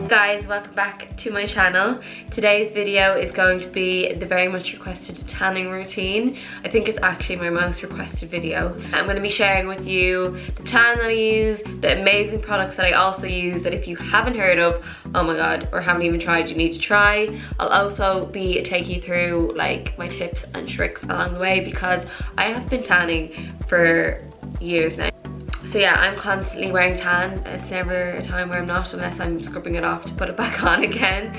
Guys, welcome back to my channel. Today's video is going to be the very much requested tanning routine. I think it's actually my most requested video. I'm going to be sharing with you the tan that I use, the amazing products that I also use that if you haven't heard of, oh my god, or haven't even tried, you need to try. I'll also be taking you through like my tips and tricks along the way because I have been tanning for years now. So yeah, I'm constantly wearing tan. It's never a time where I'm not, unless I'm scrubbing it off to put it back on again.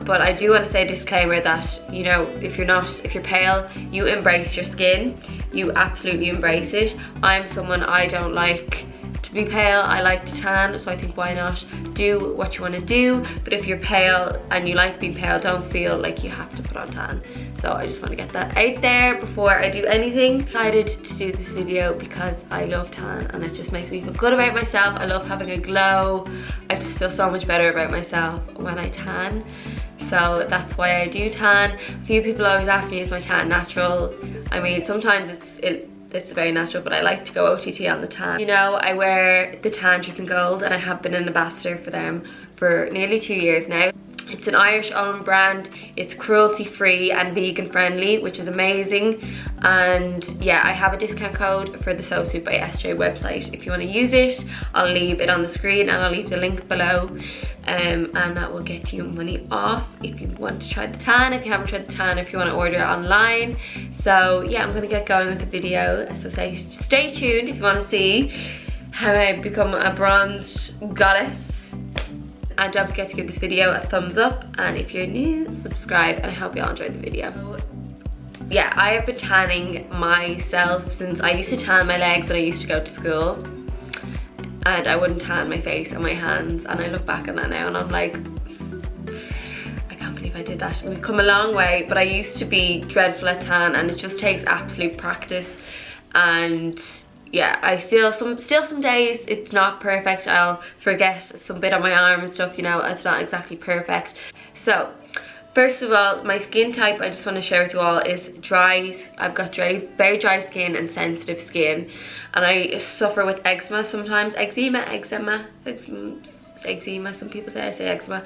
But I do want to say a disclaimer that, you know, if you're pale, you embrace your skin. You absolutely embrace it. I'm someone, I don't like to be pale, I like to tan, so I think why not do what you want to do. But if you're pale and you like being pale, don't feel like you have to put on tan. So I just want to get that out there before I do anything. Decided to do this video because I love tan and it just makes me feel good about myself. I love having a glow. I just feel so much better about myself when I tan. So that's why I do tan. A few people always ask me, is my tan natural? I mean, sometimes it's very natural, but I like to go OTT on the tan. You know, I wear the tan Dripping Gold and I have been an ambassador for them for nearly 2 years now. It's an Irish owned brand. It's cruelty free and vegan friendly, which is amazing. And yeah, I have a discount code for the So Sweet by SJ website. If you want to use it, I'll leave it on the screen and I'll leave the link below. And that will get you money off if you want to try the tan, if you haven't tried the tan, if you want to order it online. So yeah, I'm going to get going with the video. So stay tuned if you want to see how I become a bronzed goddess. And don't forget to give this video a thumbs up, and if you're new, subscribe, and I hope you all enjoyed the video. Yeah, I have been tanning myself since I used to tan my legs when I used to go to school, and I wouldn't tan my face and my hands, and I look back on that now and I'm like, I can't believe I did that. We've come a long way, but I used to be dreadful at tan, and it just takes absolute practice. And yeah, I still some days it's not perfect. I'll forget some bit on my arm and stuff, you know, it's not exactly perfect. So first of all, my skin type I just want to share with you all is dry. I've got very dry skin and sensitive skin, and I suffer with eczema sometimes. Eczema, some people say, I say eczema,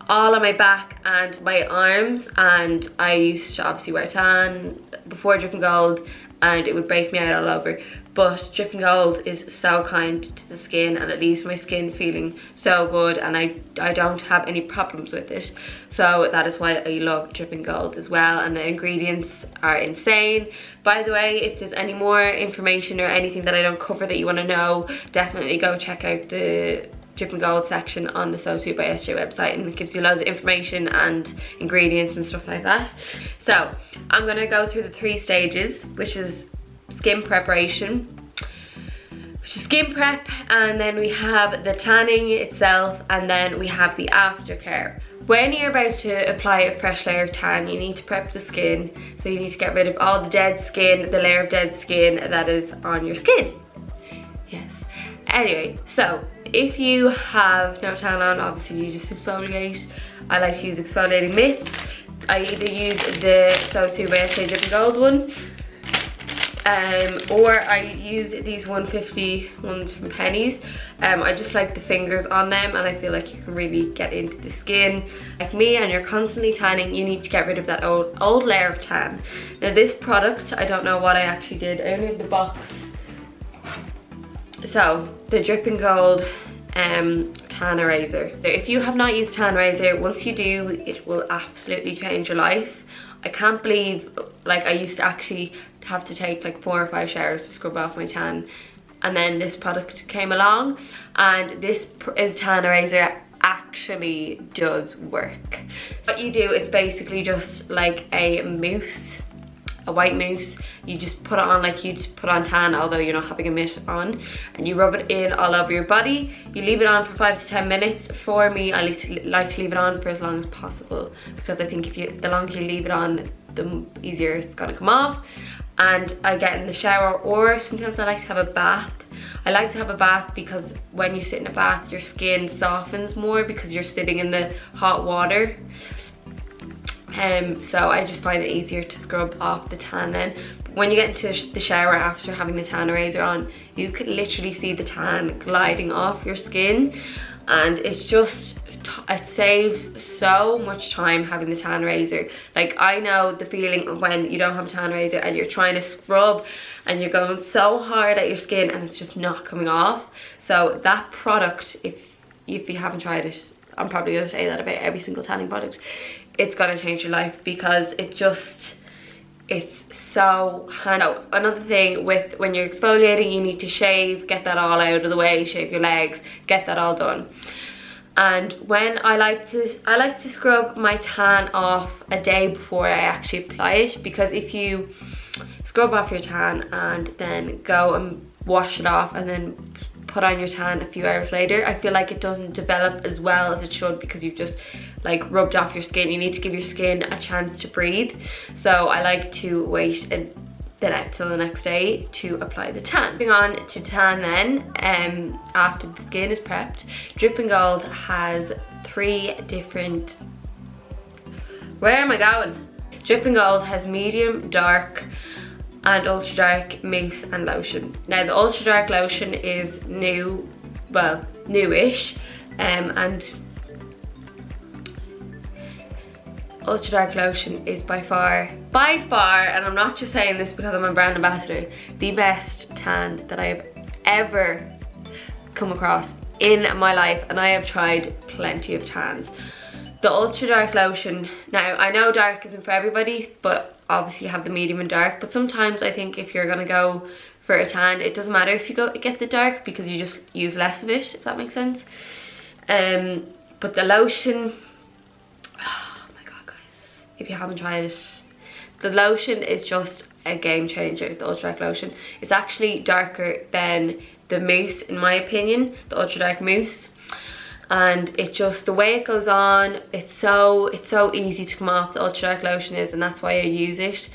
all on my back and my arms. And I used to obviously wear tan before Dripping Gold and it would break me out all over. But Dripping Gold is so kind to the skin and it leaves my skin feeling so good, and I don't have any problems with it. So that is why I love Dripping Gold as well, and the ingredients are insane. By the way, if there's any more information or anything that I don't cover that you want to know, definitely go check out the Dripping Gold section on the So Sweet by SJ website, and it gives you loads of information and ingredients and stuff like that. So I'm going to go through the 3 stages, which is skin preparation, which is skin prep, and then we have the tanning itself, and then we have the aftercare. When you're about to apply a fresh layer of tan, you need to prep the skin. So you need to get rid of all the dead skin, the layer of dead skin that is on your skin. Yes. Anyway, so if you have no tan on, obviously you just exfoliate. I like to use exfoliating mitts. I either use the So Sweet by SJ Dripping Gold one, or I use these 150 ones from Pennies. I just like the fingers on them, and I feel like you can really get into the skin. Like me, and you're constantly tanning, you need to get rid of that old layer of tan. Now this product, I don't know what I actually did. I only have the box. So the Dripping Gold tan eraser. If you have not used tan eraser, once you do, it will absolutely change your life. I can't believe, like, I used to actually have to take like 4 or 5 showers to scrub off my tan, and then this product came along, and this is tan eraser actually does work. What you do is basically just like a mousse, a white mousse. You just put it on like you just put on tan, although you're not having a mitt on, and you rub it in all over your body. You leave it on for 5 to 10 minutes. For me, I like to leave it on for as long as possible, because I think the longer you leave it on, the easier it's gonna come off. And I get in the shower, or sometimes I like to have a bath. I like to have a bath because when you sit in a bath, your skin softens more because you're sitting in the hot water. So I just find it easier to scrub off the tan then. But when you get into the shower after having the tan eraser on, you can literally see the tan gliding off your skin, and it's just it saves so much time having the tan razor. Like, I know the feeling of when you don't have a tan razor and you're trying to scrub and you're going so hard at your skin and it's just not coming off. So that product, if you haven't tried it, I'm probably going to say that about every single tanning product, it's going to change your life, because it's so handy. Oh, another thing with when you're exfoliating, you need to shave, get that all out of the way, shave your legs, get that all done. And when I like to scrub my tan off a day before I actually apply it, because if you scrub off your tan and then go and wash it off and then put on your tan a few hours later, I feel like it doesn't develop as well as it should, because you've just like rubbed off your skin. You need to give your skin a chance to breathe. So I like to wait till the next day to apply the tan. Moving on to tan then, after the skin is prepped, Dripping Gold has 3 different, where am I going? Dripping Gold has medium, dark and ultra dark mousse and lotion. Now the ultra dark lotion is new, well, newish, and ultra dark lotion is by far, and I'm not just saying this because I'm a brand ambassador, the best tan that I have ever come across in my life, and I have tried plenty of tans. The ultra dark lotion, now I know dark isn't for everybody, but obviously you have the medium and dark, but sometimes I think if you're gonna go for a tan, it doesn't matter if you get the dark, because you just use less of it, if that makes sense. But the lotion, if you haven't tried it, the lotion is just a game changer. The ultra dark lotion, it's actually darker than the mousse in my opinion, the ultra dark mousse, and it just, the way it goes on, it's so easy to come off, the ultra dark lotion is, and that's why I use it.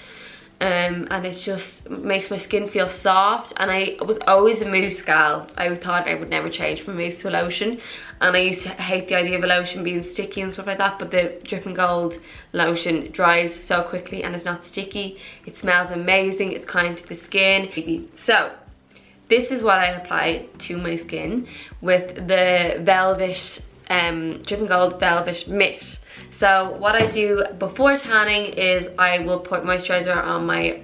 And it just makes my skin feel soft, and I was always a mousse gal. I thought I would never change from mousse to a lotion, and I used to hate the idea of a lotion being sticky and stuff like that, but the Dripping Gold lotion dries so quickly and it's not sticky. It smells amazing, it's kind to the skin. So this is what I apply to my skin with the Velvet, Dripping Gold Velvet Mitt. So what I do before tanning is I will put moisturizer on my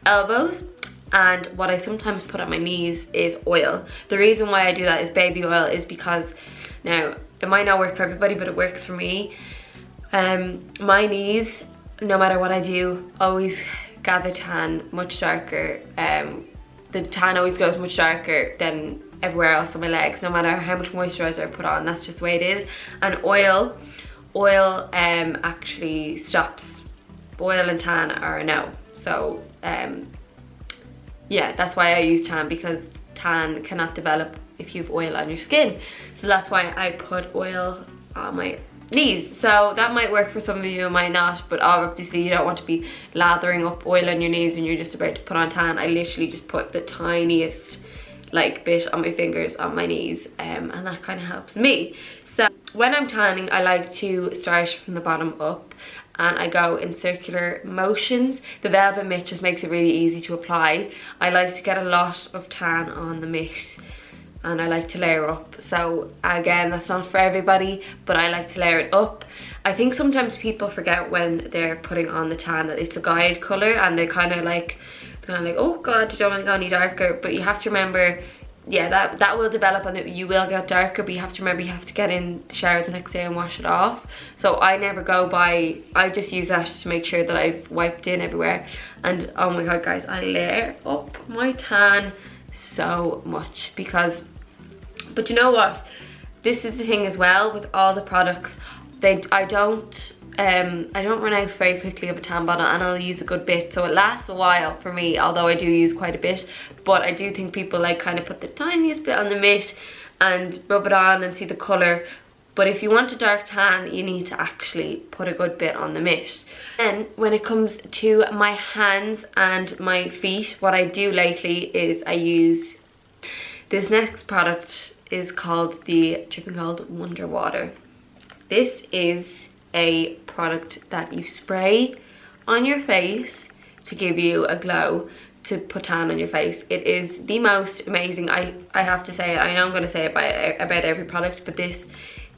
elbows, and what I sometimes put on my knees is oil. The reason why I do that is baby oil is because, now it might not work for everybody, but it works for me. My knees, no matter what I do, always gather tan much darker. The tan always goes much darker than everywhere else on my legs, no matter how much moisturizer I put on. That's just the way it is. And oil actually stops. Oil and tan are a no. So yeah, that's why I use tan, because tan cannot develop if you have oil on your skin. So that's why I put oil on my knees. So that might work for some of you, it might not, but obviously you don't want to be lathering up oil on your knees when you're just about to put on tan. I literally just put the tiniest like bit on my fingers on my knees, and that kind of helps me. So when I'm tanning, I like to start from the bottom up, and I go in circular motions. The Velvet Mitt just makes it really easy to apply. I like to get a lot of tan on the mitt, and I like to layer up. So again, that's not for everybody, but I like to layer it up. I think sometimes people forget when they're putting on the tan that it's a guide color, and they're kind of like, oh god, you don't want to go any darker. But you have to remember, yeah, that will develop and you will get darker, but you have to remember you have to get in the shower the next day and wash it off. So I never go by, I just use that to make sure that I've wiped in everywhere. And oh my god guys, I layer up my tan so much, because, but you know what, this is the thing as well with all the products, I don't run out very quickly of a tan bottle, and I'll use a good bit, so it lasts a while for me, although I do use quite a bit. But I do think people like kind of put the tiniest bit on the mitt and rub it on and see the colour. But if you want a dark tan, you need to actually put a good bit on the mitt. And when it comes to my hands and my feet, what I do lately is I use this next product, is called the Dripping Gold Wonder Water. This is a product that you spray on your face to give you a glow, to put tan on your face. It is the most amazing, I have to say it, I know I'm going to say it about every product, but this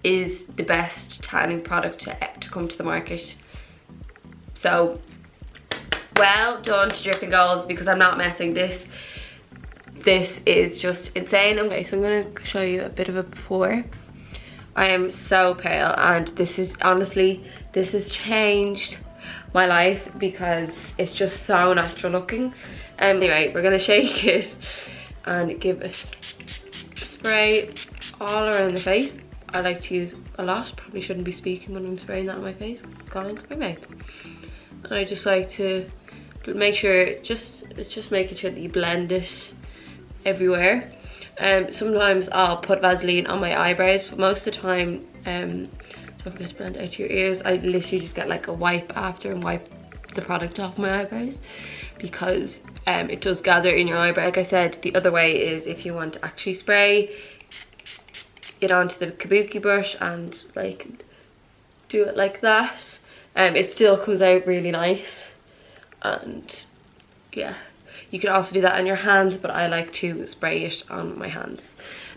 is the best tanning product to come to the market. So well done to Dripping Gold, because I'm not messing this. This is just insane. Okay, so I'm gonna show you a bit of a before. I am so pale, and this is honestly, this has changed my life because it's just so natural looking. Anyway, we're gonna shake it and give a spray all around the face. I like to use a lot. Probably shouldn't be speaking when I'm spraying that on my face. It's gone into my mouth. And I just like to make sure, it's just making sure that you blend it everywhere. Sometimes I'll put Vaseline on my eyebrows, but most of the time, don't forget to blend out to your ears. I literally just get like a wipe after and wipe the product off my eyebrows, because it does gather in your eyebrow. Like I said, the other way is if you want to actually spray it onto the kabuki brush and like do it like that. It still comes out really nice, and yeah, you can also do that on your hands, but I like to spray it on my hands.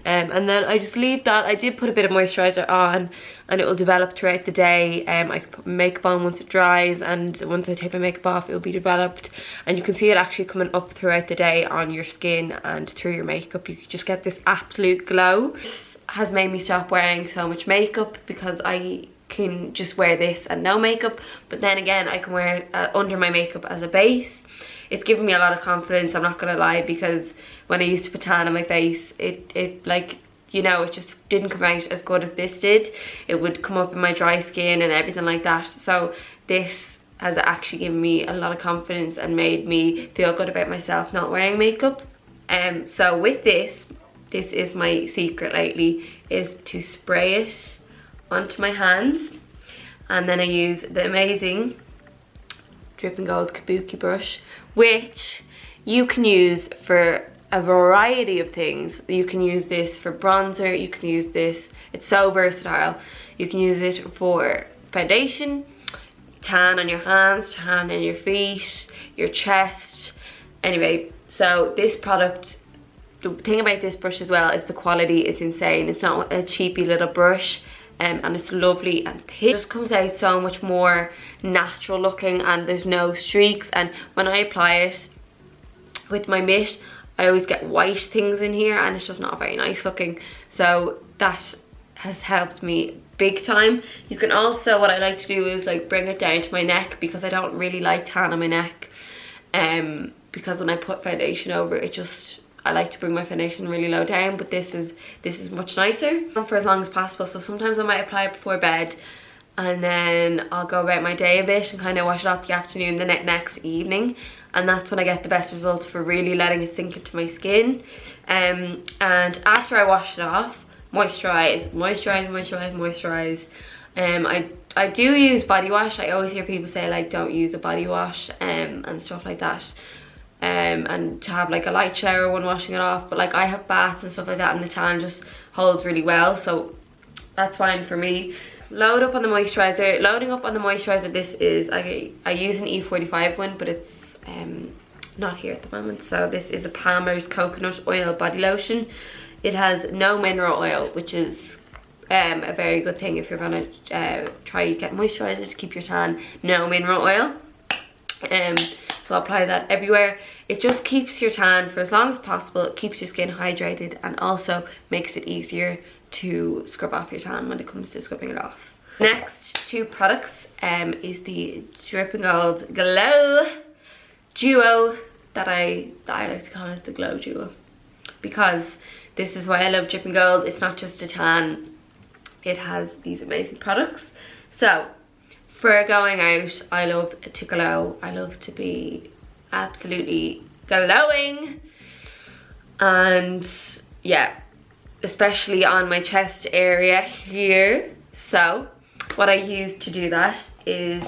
And then I just leave that. I did put a bit of moisturizer on, and it will develop throughout the day. I can put makeup on once it dries, and once I take my makeup off, it will be developed, and you can see it actually coming up throughout the day on your skin and through your makeup. You just get this absolute glow. This has made me stop wearing so much makeup, because I can just wear this and no makeup, but then again I can wear it under my makeup as a base. It's given me a lot of confidence, I'm not gonna lie, because when I used to put tan on my face, it like, you know, it just didn't come out as good as this did. It would come up in my dry skin and everything like that. So this has actually given me a lot of confidence and made me feel good about myself not wearing makeup. So with this is my secret lately, is to spray it onto my hands, and then I use the amazing Dripping Gold Kabuki brush, which you can use for a variety of things. You can use this for bronzer, you can use this, it's so versatile. You can use it for foundation, tan on your hands, tan on your feet, your chest. Anyway, so this product, the thing about this brush as well is the quality is insane. It's not a cheapy little brush. And it's lovely and thick. It just comes out so much more natural looking, and there's no streaks. And when I apply it with my mitt, I always get white things in here, and it's just not very nice looking. So that has helped me big time. You can also, what I like to do is like bring it down to my neck, because I don't really like tan on my neck. Because when I put foundation over it, I like to bring my foundation really low down, but this is much nicer. For as long as possible, so sometimes I might apply it before bed, and then I'll go about my day a bit and kind of wash it off the afternoon, the next evening, and that's when I get the best results for really letting it sink into my skin. And after I wash it off, moisturize. I do use body wash. I always hear people say like don't use a body wash and stuff like that. And to have like a light shower when washing it off, but like I have baths and stuff like that, and the tan just holds really well, so that's fine for me. Loading up on the moisturizer, this is, I use an E45 one, but it's not here at the moment. So this is the Palmer's Coconut Oil Body Lotion. It has no mineral oil, which is a very good thing if you're gonna try get moisturizer to keep your tan. No mineral oil. So I'll apply that everywhere. It just keeps your tan for as long as possible. It keeps your skin hydrated, and also makes it easier to scrub off your tan when it comes to scrubbing it off. Next two products is the Dripping Gold Glow Duo, that I like to call it the Glow Duo, because this is why I love Dripping Gold. It's not just a tan, it has these amazing products. So for going out, I love to glow. I love to be absolutely glowing. And yeah, especially on my chest area here. So what I use to do that is,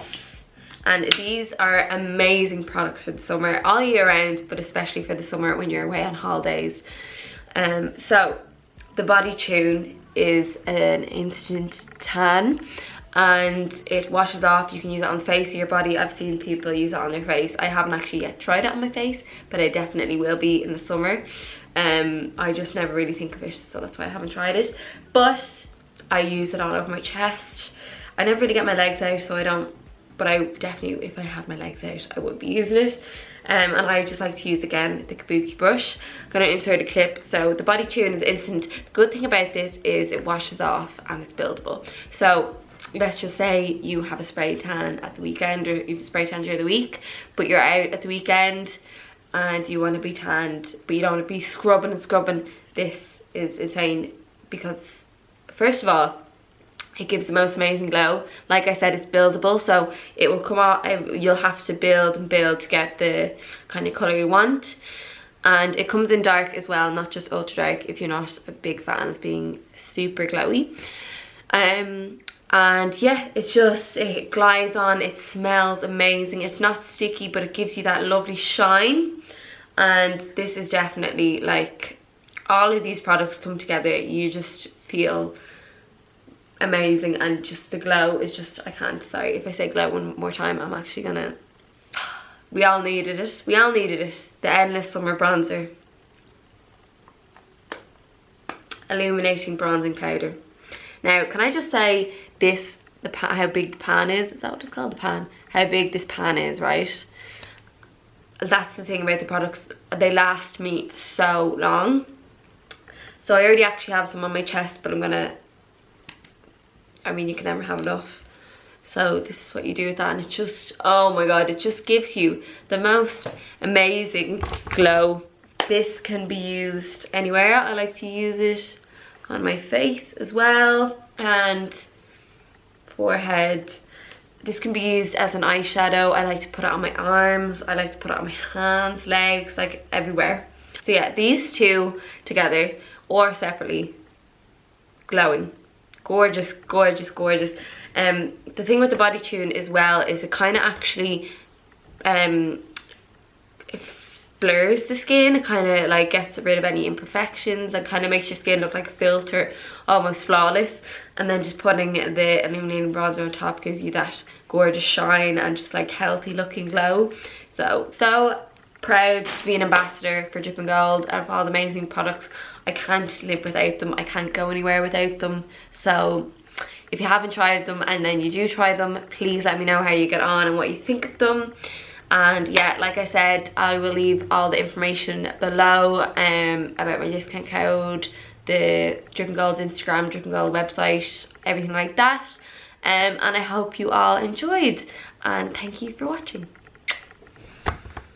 and these are amazing products for the summer, all year round, but especially for the summer when you're away on holidays. So the Body Tune is an instant tan, and it washes off. You can use it on the face of your body. I've seen people use it on their face. I haven't actually yet tried it on my face, but I definitely will be in the summer. I just never really think of it, so that's why I haven't tried it. But I use it all over my chest. I never really get my legs out, so I don't, but I definitely, if I had my legs out, I would be using it. And I just like to use, again, the kabuki brush. I'm gonna insert a clip. So the body tune is instant. The good thing about this is it washes off and it's buildable. So let's just say you have a spray tan at the weekend, or you've a spray tan during the week, but you're out at the weekend and you want to be tanned, but you don't want to be scrubbing and scrubbing. This is insane because, first of all, it gives the most amazing glow. Like I said, it's buildable, so it will come out, you'll have to build and build to get the kind of colour you want. And it comes in dark as well, not just ultra dark, if you're not a big fan of being super glowy. And yeah, it glides on, it smells amazing. It's not sticky, but it gives you that lovely shine. And this is definitely, like, all of these products come together, you just feel amazing, and just the glow is just, I can't, sorry if I say glow one more time, I'm actually gonna, we all needed it, the Endless Summer Bronzer, illuminating bronzing powder. Now, can I just say this, how big the pan is that what it's called, the pan, how big this pan is, right? That's the thing about the products, they last me so long. So I already actually have some on my chest, but I'm gonna, I mean, you can never have enough. So this is what you do with that, and it just, oh my god, it just gives you the most amazing glow. This can be used anywhere. I like to use it on my face as well, and forehead. This can be used as an eyeshadow. I like to put it on my arms, I like to put it on my hands, legs, like everywhere. So yeah, these two together or separately, glowing. Gorgeous, gorgeous, gorgeous. The thing with the body tune as well is it kind of actually it blurs the skin. It kind of like gets rid of any imperfections and kind of makes your skin look like a filter, almost flawless. And then just putting the illuminating bronzer on top gives you that gorgeous shine and just like healthy looking glow. So proud to be an ambassador for Dripping Gold and of all the amazing products. I can't live without them, I can't go anywhere without them. So if you haven't tried them and then you do try them, please let me know how you get on and what you think of them. And yeah, like I said, I will leave all the information below about my discount code, the Dripping Gold's Instagram, Dripping Gold website, everything like that. And I hope you all enjoyed, and thank you for watching.